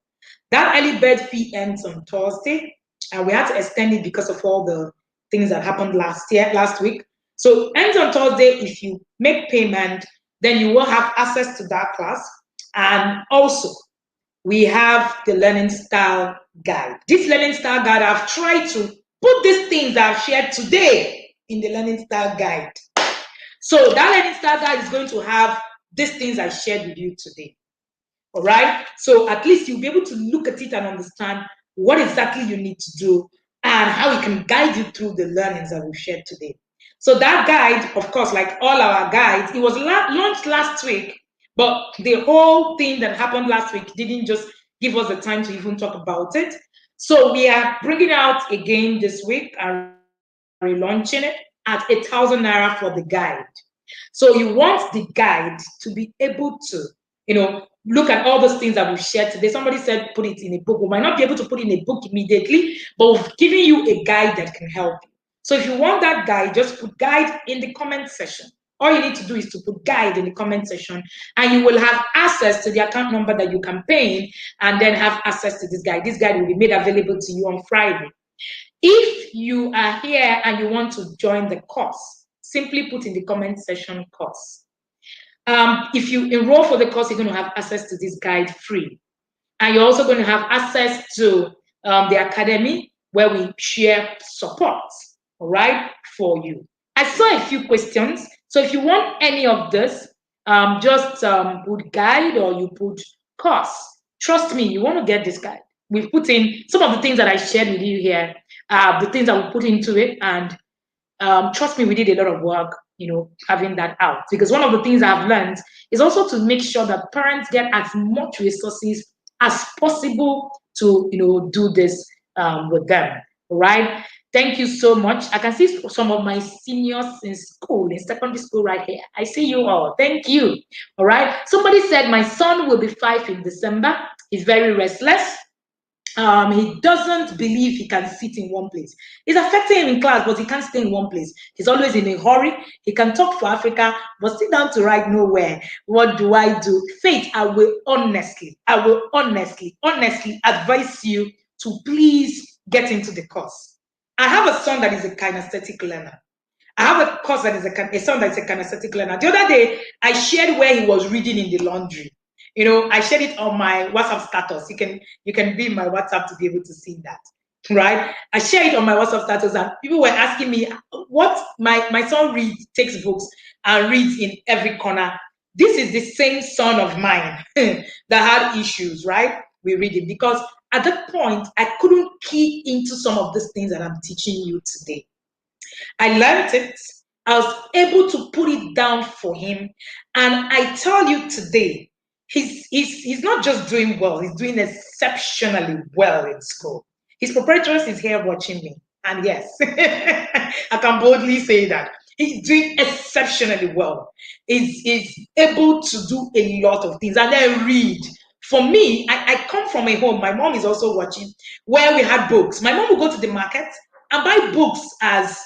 S1: That early bird fee ends on Thursday, and we had to extend it because of all the things that happened last week. So ends on Thursday. If you make payment, then you will have access to that class. And also, we have the learning style guide. This learning style guide, I've tried to put these things that I've shared today in the learning style guide. So that learning style guide is going to have these things I shared with you today. All right. So at least you'll be able to look at it and understand what exactly you need to do and how it can guide you through the learnings that we've shared today. So that guide, of course, like all our guides, it was launched last week, but the whole thing that happened last week didn't just give us the time to even talk about it. So we are bringing out again this week and relaunching it at 1,000 naira for the guide. So you want the guide to be able to Look at all those things that we've shared today. Somebody said put it in a book. We might not be able to put it in a book immediately, but we've given you a guide that can help you. So if you want that guide, just put guide in the comment section. All you need to do is to put guide in the comment section, and you will have access to the account number that you can pay in, and then have access to this guide. This guide will be made available to you on Friday. If you are here and you want to join the course, simply put in the comment section course. If you enroll for the course, you're going to have access to this guide free. And you're also going to have access to the academy, where we share support, all right, for you. I saw a few questions. So if you want any of this, just put guide or you put course. Trust me, you want to get this guide. We've put in some of the things that I shared with you here, the things that we put into it. And trust me, we did a lot of work, having that out. Because one of the things I've learned is also to make sure that parents get as much resources as possible to, do this with them. All right. Thank you so much. I can see some of my seniors in school, in secondary school right here. I see you all. Thank you. All right. Somebody said my son will be 5 in December. He's very restless. He doesn't believe he can sit in one place. It's affecting him in class, but he can't stay in one place. He's always in a hurry. He can talk for Africa, but sit down to write nowhere. What do I do? Faith, I will honestly advise you to please get into the course. I have a son that is a kinesthetic learner. I have a course that is a son that is a kinesthetic learner. The other day, I shared where he was reading in the laundry. I shared it on my WhatsApp status. You can be in my WhatsApp to be able to see that, right? I shared it on my WhatsApp status, and people were asking me what my son reads textbooks and reads in every corner. This is the same son of mine that had issues, right? We read it because at that point I couldn't key into some of these things that I'm teaching you today. I learned it. I was able to put it down for him, and I tell you today, he's not just doing well, he's doing exceptionally well in school. His proprietress is here watching me, and yes, I can boldly say that he's doing exceptionally well. He's able to do a lot of things and then read. For me, I come from a home, my mom is also watching, where we had books. My mom would go to the market and buy books as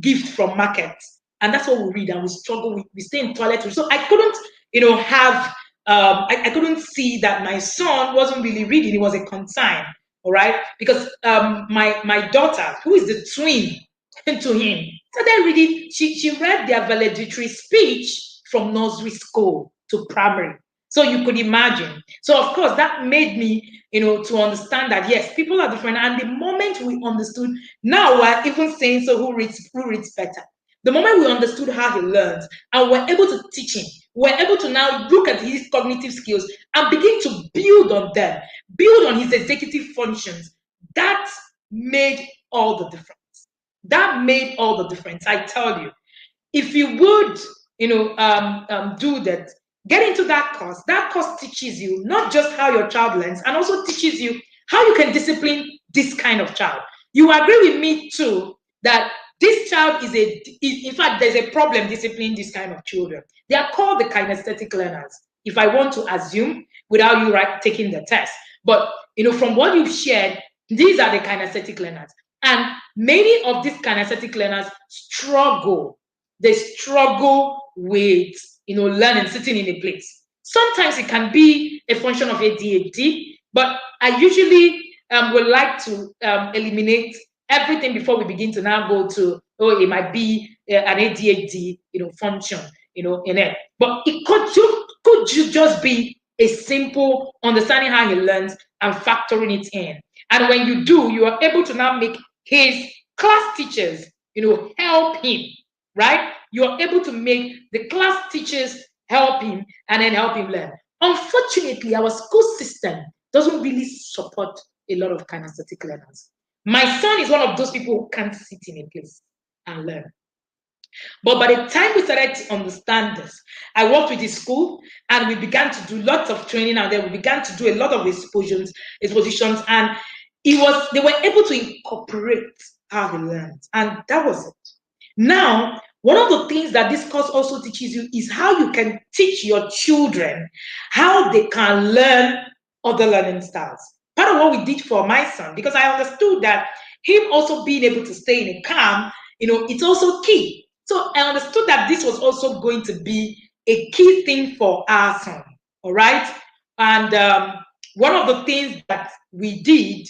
S1: gift from markets, and that's what we read, and we struggle. We stay in toilet. So I couldn't, have. I couldn't see that my son wasn't really reading. It was a concern, all right, because my daughter, who is the twin to him, started reading. She read their valedictory speech from nursery school to primary. So you could imagine. So of course that made me, to understand that yes, people are different. And the moment we understood, now we're even saying, so who reads better? The moment we understood how he learns and we're able to teach him, we're able to now look at his cognitive skills and begin to build on them, build on his executive functions. That made all the difference. That made all the difference. I tell you, if you would, do that, get into that course. That course teaches you not just how your child learns, and also teaches you how you can discipline this kind of child. You agree with me too that this child in fact, there's a problem disciplining this kind of children. They are called the kinesthetic learners, if I want to assume, without you taking the test. But from what you've shared, these are the kinesthetic learners. And many of these kinesthetic learners struggle. They struggle with learning, sitting in a place. Sometimes it can be a function of ADHD, but I usually would like to eliminate everything before we begin to now go to, it might be an ADHD function in it. But it could just be a simple understanding how he learns and factoring it in. And when you do, you are able to now make his class teachers help him, right? You're able to make the class teachers help him and then help him learn. Unfortunately, our school system doesn't really support a lot of kinesthetic learners. My son is one of those people who can't sit in a place and learn. But by the time we started to understand this, I worked with the school and we began to do lots of training, and then we began to do a lot of expositions, and they were able to incorporate how he learned, and that was it. Now, One of the things that this course also teaches you is how you can teach your children how they can learn other learning styles. Part of what we did for my son, because I understood that him also being able to stay in a calm, it's also key. So I understood that this was also going to be a key thing for our son. All right. And one of the things that we did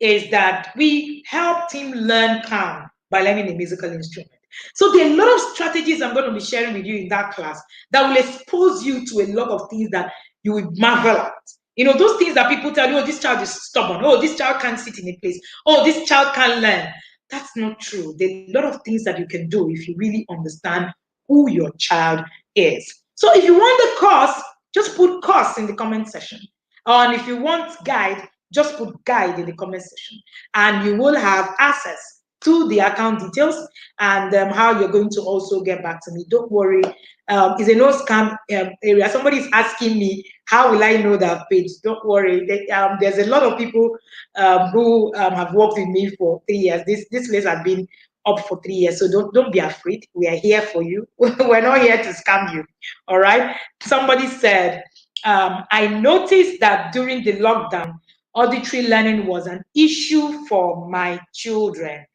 S1: is that we helped him learn calm by learning a musical instrument. So there are a lot of strategies I'm going to be sharing with you in that class that will expose you to a lot of things that you will marvel at. Those things that people tell you, oh, this child is stubborn. Oh, this child can't sit in a place. Oh, this child can't learn. That's not true. There are a lot of things that you can do if you really understand who your child is. So if you want the course, just put course in the comment section. And if you want guide, just put guide in the comment section. And you will have access to the account details and how you're going to also get back to me. Don't worry. It's a no scam area. Somebody is asking me, how will I know that page? Don't worry. There's a lot of people who have worked with me for 3 years. This place has been up for 3 years. So don't be afraid. We are here for you. We're not here to scam you. All right. Somebody said, I noticed that during the lockdown, auditory learning was an issue for my children.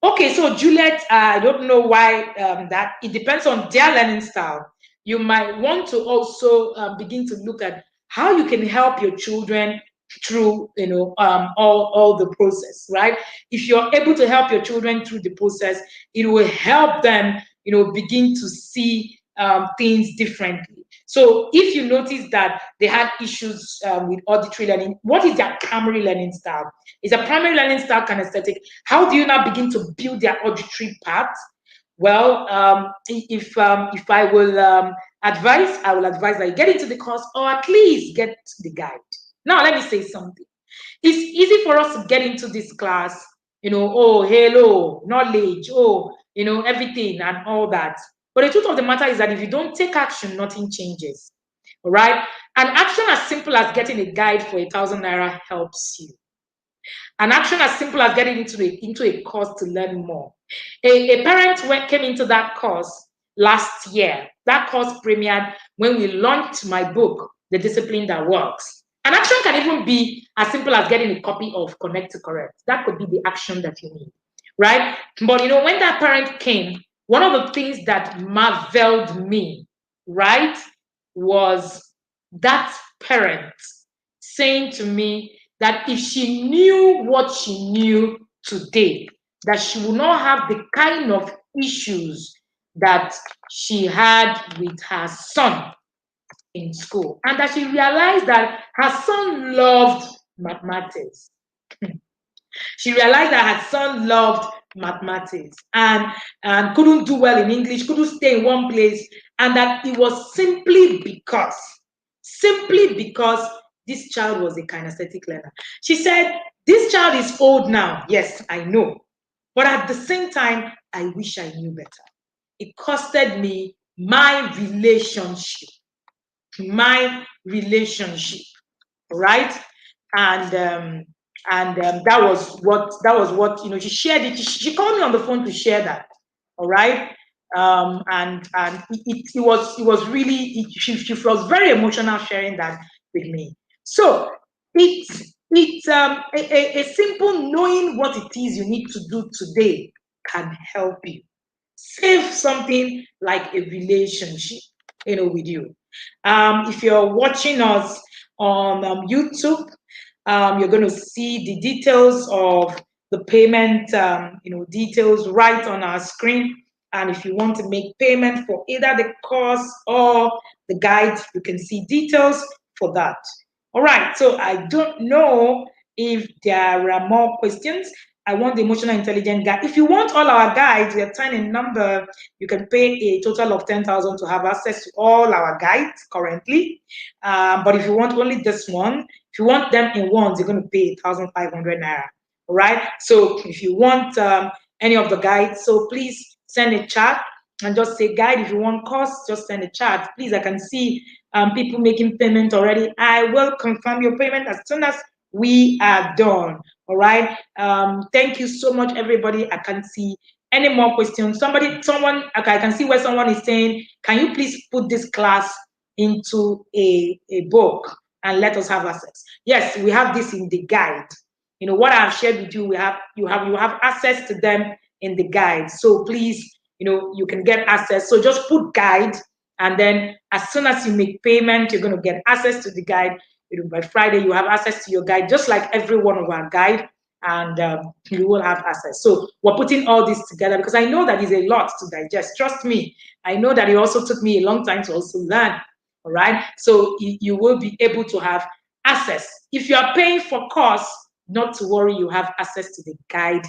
S1: Okay, so Juliet, I don't know why that. It depends on their learning style. You might want to also begin to look at how you can help your children through, all the process, right? If you're able to help your children through the process, it will help them, begin to see things differently. So if you notice that they had issues with auditory learning, what is their primary learning style? Is a primary learning style kinesthetic? How do you now begin to build their auditory part? Well, if I will advise, I will advise that you get into the course or at least get the guide. Now, let me say something. It's easy for us to get into this class, oh, hello, knowledge, oh, everything and all that. But the truth of the matter is that if you don't take action, nothing changes. All right? An action as simple as getting a guide for 1,000 naira helps you. An action as simple as getting into a course to learn more. A parent came into that course last year. That course premiered when we launched my book, The Discipline That Works. An action can even be as simple as getting a copy of Connect to Correct. That could be the action that you need, right? But when that parent came, one of the things that marveled me, right, was that parent saying to me that if she knew what she knew today, that she would not have the kind of issues that she had with her son in school, and that she realized that her son loved mathematics. She realized that her son loved mathematics and couldn't do well in English, couldn't stay in one place, and that it was simply because this child was a kinesthetic learner. She said, this child is old now. Yes, I know. But at the same time, I wish I knew better. It costed me my relationship, right? And that was what she shared it. She called me on the phone to share that. All right. And it was really she was very emotional sharing that with me. So it's a simple knowing what it is you need to do today can help you save something like a relationship, with you. If you're watching us on YouTube, you're going to see the details of the payment, details right on our screen. And if you want to make payment for either the course or the guide, you can see details for that. All right. So I don't know if there are more questions. I want the emotional intelligence guide. If you want all our guides, we are tiny number. You can pay a total of 10,000 to have access to all our guides currently. But if you want only this one, if you want them in ones, you're going to pay 1,500 naira. All right. So if you want any of the guides, so please send a chat and just say guide. If you want cost, just send a chat. Please, I can see people making payment already. I will confirm your payment as soon as we are done. All right. Thank you so much, everybody. I can see Any more questions? Someone, okay, I can see where someone is saying, can you please put this class into a book and let us have access? Yes, we have this in the guide. What I've shared with you, you have access to them in the guide. So please, you can get access. So just put guide, and then as soon as you make payment, you're going to get access to the guide. By Friday, you have access to your guide, just like every one of our guide, and you will have access. So we're putting all this together because I know that is a lot to digest. Trust me, I know that it also took me a long time to also learn. All right, so you will be able to have access. If you are paying for course, not to worry, you have access to the guide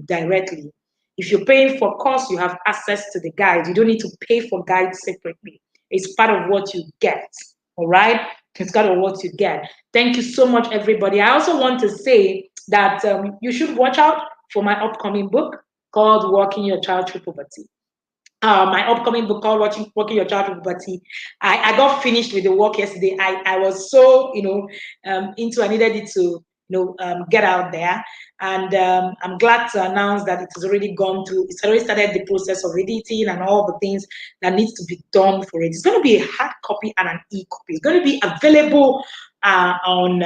S1: directly. If you're paying for course, you have access to the guide. You don't need to pay for guide separately. It's part of what you get. All right, it's part of what you get. Thank you so much, everybody. I also want to say that you should watch out for my upcoming book called Walking Your Child Through Puberty. My upcoming book called Walking Your Child Through Puberty. I got finished with the work yesterday. I was so into I needed it to get out there, and I'm glad to announce that it has already gone through. It's already started the process of editing and all the things that needs to be done for it. It's going to be a hard copy and an e-copy. It's going to be available on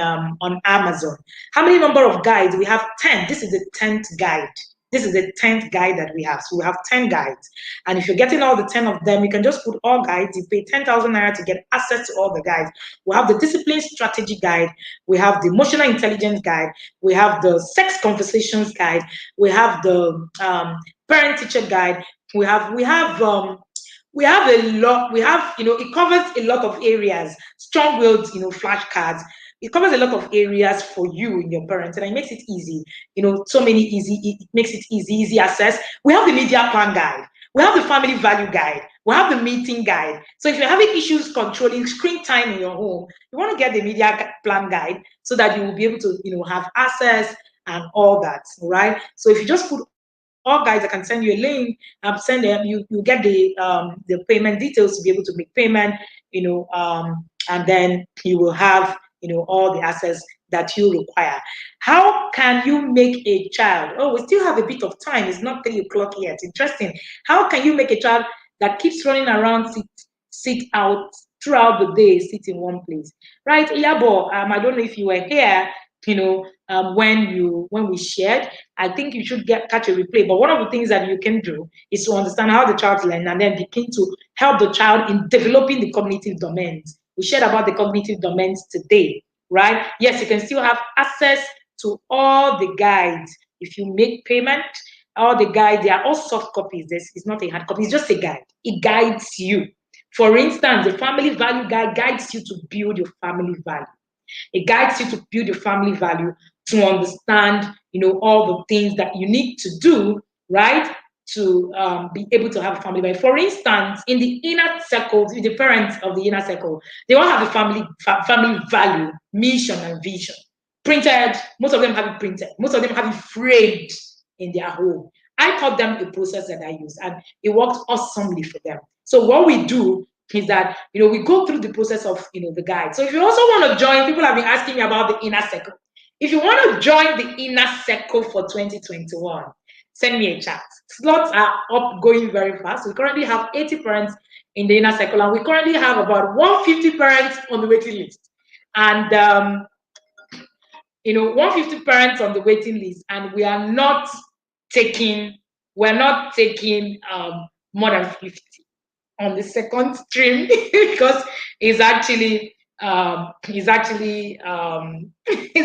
S1: Amazon. How many number of guides? We have 10. This is the 10th guide. This is the 10th guide that we have. So we have 10 guides. And if you're getting all the 10 of them, you can just put all guides. You pay 10,000 naira to get access to all the guides. We have the discipline strategy guide. We have the emotional intelligence guide. We have the sex conversations guide. We have the parent teacher guide. We have a lot. We have, it covers a lot of areas. Strong-willed, flashcards. It covers a lot of areas for you and your parents, and it makes it easy. So many easy. It makes it easy access. We have the media plan guide. We have the family value guide. We have the meeting guide. So if you're having issues controlling screen time in your home, you want to get the media plan guide so that you will be able to, have access and all that. All right. So if you just put all guides, I can send you a link. Send them. You get the payment details to be able to make payment. And then you will have all the access that you require. How can you make a child? Oh, we still have a bit of time. It's not 3 o'clock yet. Interesting. How can you make a child that keeps running around, sit out throughout the day, sit in one place? Right, Iyabo, I don't know if you were here, when we shared. I think you should catch a replay. But one of the things that you can do is to understand how the child learns and then begin to help the child in developing the cognitive domains. We shared about the cognitive domains today, right? Yes, you can still have access to all the guides if you make payment. All the guides, they are all soft copies. It's not a hard copy, it's just a guide. It guides you. For instance, the family value guide guides you to build your family value. It guides you to build your family value, to understand, all the things that you need to do, right, to be able to have a family value. For instance, in the inner circle, the parents of the inner circle, they all have the family value, mission, and vision printed. Most of them have it printed. Most of them have it framed in their home. I taught them the process that I use, and it worked awesomely for them. So what we do is that we go through the process of the guide. So if you also want to join, people have been asking me about the inner circle. If you want to join the inner circle for 2021, send me a chat. Slots are up going very fast. We currently have 80 parents in the inner circle, and we currently have about 150 parents on the waiting list. And 150 parents on the waiting list, and we're not taking more than 50 on the second stream because it's actually it's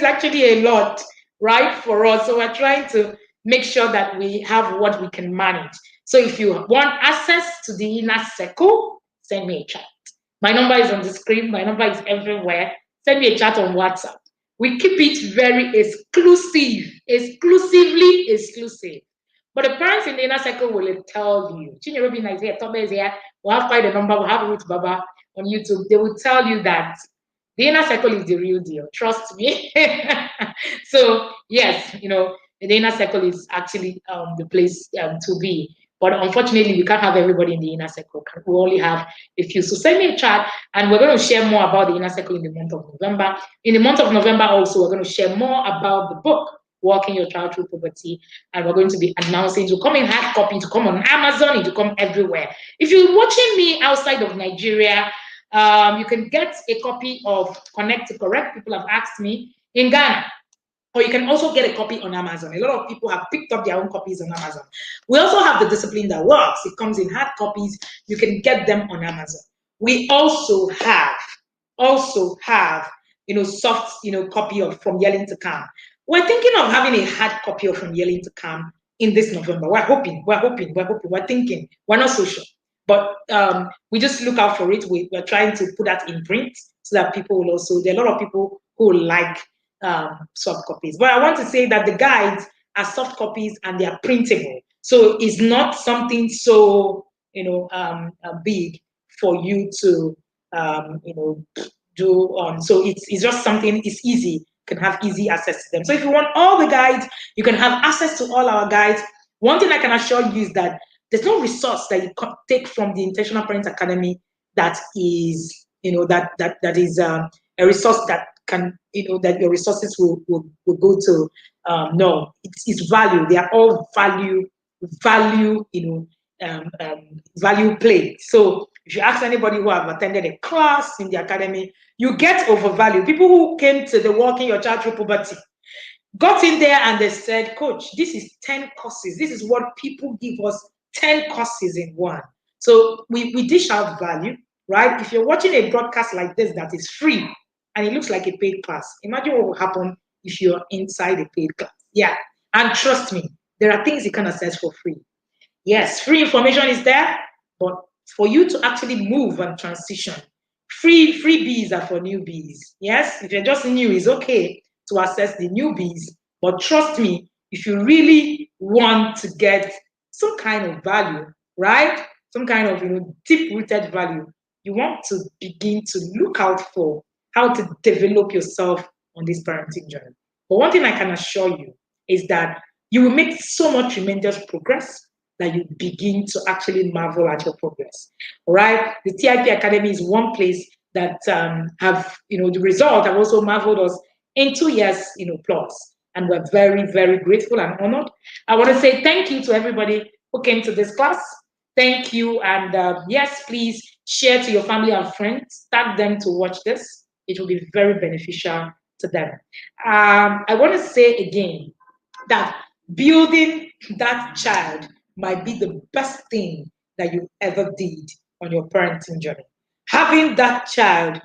S1: actually a lot, right, for us. So we're trying to make sure that we have what we can manage. So if you want access to the inner circle, send me a chat. My number is on the screen. My number is everywhere. Send me a chat on WhatsApp. We keep it very exclusively exclusive. But the parents in the inner circle will tell you. Chinyere Robin is here, Tobe is here. We'll have quite a number. We'll have Ruth Baba on YouTube. They will tell you that the inner circle is the real deal. Trust me. So yes, the inner circle is actually the place to be. But unfortunately, we can't have everybody in the inner circle. We only have a few. So send me a chat, and we're going to share more about the inner circle in the month of November. In the month of November also, we're going to share more about the book. Walking Your Child Through Poverty, and we're going to be announcing to come in hard copy, to come on Amazon, to come everywhere. If you're watching me outside of Nigeria, you can get a copy of Connect to Correct. People have asked me in Ghana. Or you can also get a copy on Amazon. A lot of people have picked up their own copies on Amazon. We also have the Discipline That Works. It comes in hard copies. You can get them on Amazon. We also have soft copy of From Yelling to Calm. We're thinking of having a hard copy of From Yelling to Calm in this November. We're thinking. We're not so sure. But we just look out for it. We're trying to put that in print so that people will also, there are a lot of people who like soft copies. But I want to say that the guides are soft copies and they are printable. So it's not something so, big for you to, do. So it's just something, it's easy. You can have easy access to them. So if you want all the guides, you can have access to all our guides. One thing I can assure you is that there's no resource that you can take from the Intentional Parent Academy that is, that is a resource that can, that your resources will go to. No, it's value. They are all value, value play. So if you ask anybody who have attended a class in the academy, you get overvalued. People who came to the Walking Your Child Through Poverty got in there and they said, Coach, this is 10 courses. This is what people give us, 10 courses in one. So we dish out value, right? If you're watching a broadcast like this that is free and it looks like a paid class, imagine what will happen if you're inside a paid class. Yeah. And trust me, there are things you can access for free. Yes, free information is there, but for you to actually move and transition, freebies are for newbies. Yes, if you're just new, it's okay to access the newbies. But trust me, if you really want to get some kind of value, right? Some kind of deep-rooted value, you want to begin to look out for how to develop yourself on this parenting journey. But one thing I can assure you is that you will make so much tremendous progress that you begin to actually marvel at your progress. All right. The TIP Academy is one place that have, the result have also marveled us in 2 years, plus. And we're very, very grateful and honored. I want to say thank you to everybody who came to this class. Thank you. And yes, please share to your family and friends, tag them to watch this. It will be very beneficial to them. I want to say again that building that child might be the best thing that you ever did on your parenting journey. Having that child,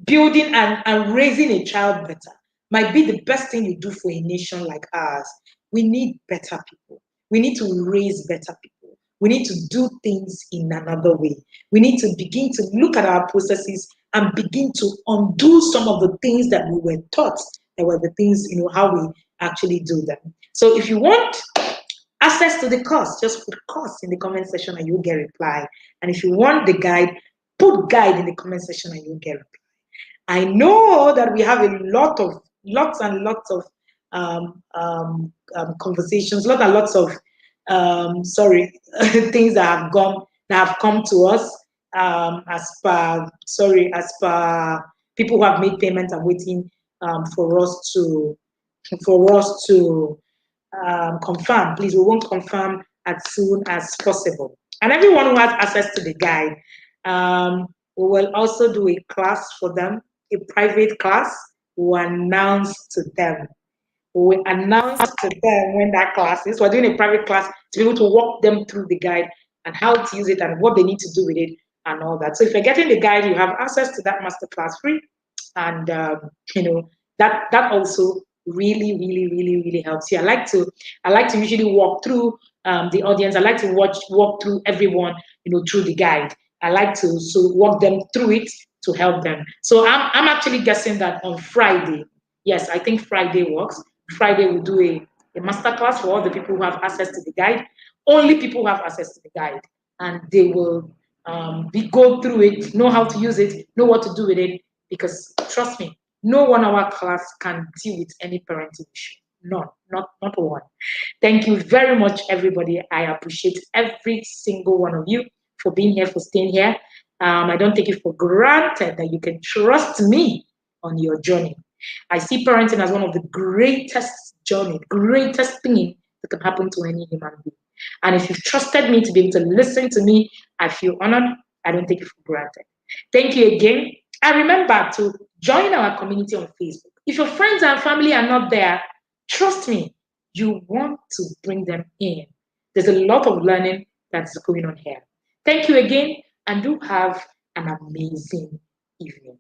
S1: building and raising a child better might be the best thing you do for a nation like ours. We need better people. We need to raise better people. We need to do things in another way. We need to begin to look at our processes and begin to undo some of the things that we were taught that were the things, how we actually do them. So if you want access to the course, just put course in the comment section and you'll get reply. And if you want the guide, put guide in the comment section and you'll get reply. I know that we have lots and lots of conversations, lots of things that have come to us as per people who have made payments and waiting for us to confirm. Please, we won't confirm as soon as possible. And everyone who has access to the guide, we will also do a class for them, a private class. We will announce to them. We will announce to them when that class is. We're doing a private class to be able to walk them through the guide and how to use it and what they need to do with it and all that. So if you're getting the guide, you have access to that masterclass free. And, that also really, really, really, really helps you. I like to usually walk through the audience. I like to walk through everyone, through the guide. I like to walk them through it to help them. So I'm actually guessing that on Friday, yes, I think Friday works. Friday we'll do a masterclass for all the people who have access to the guide. Only people who have access to the guide, and they will go through it, know how to use it, know what to do with it. Because trust me, no 1 hour class can deal with any parenting issue. None, not one. Thank you very much, everybody. I appreciate every single one of you for being here, for staying here. I don't take it for granted that you can trust me on your journey. I see parenting as one of the greatest journey, greatest thing that can happen to any human being. And if you've trusted me to be able to listen to me, I feel honored. I don't take it for granted. Thank you again. And remember to join our community on Facebook. If your friends and family are not there, trust me, you want to bring them in. There's a lot of learning that's going on here. Thank you again, and do have an amazing evening.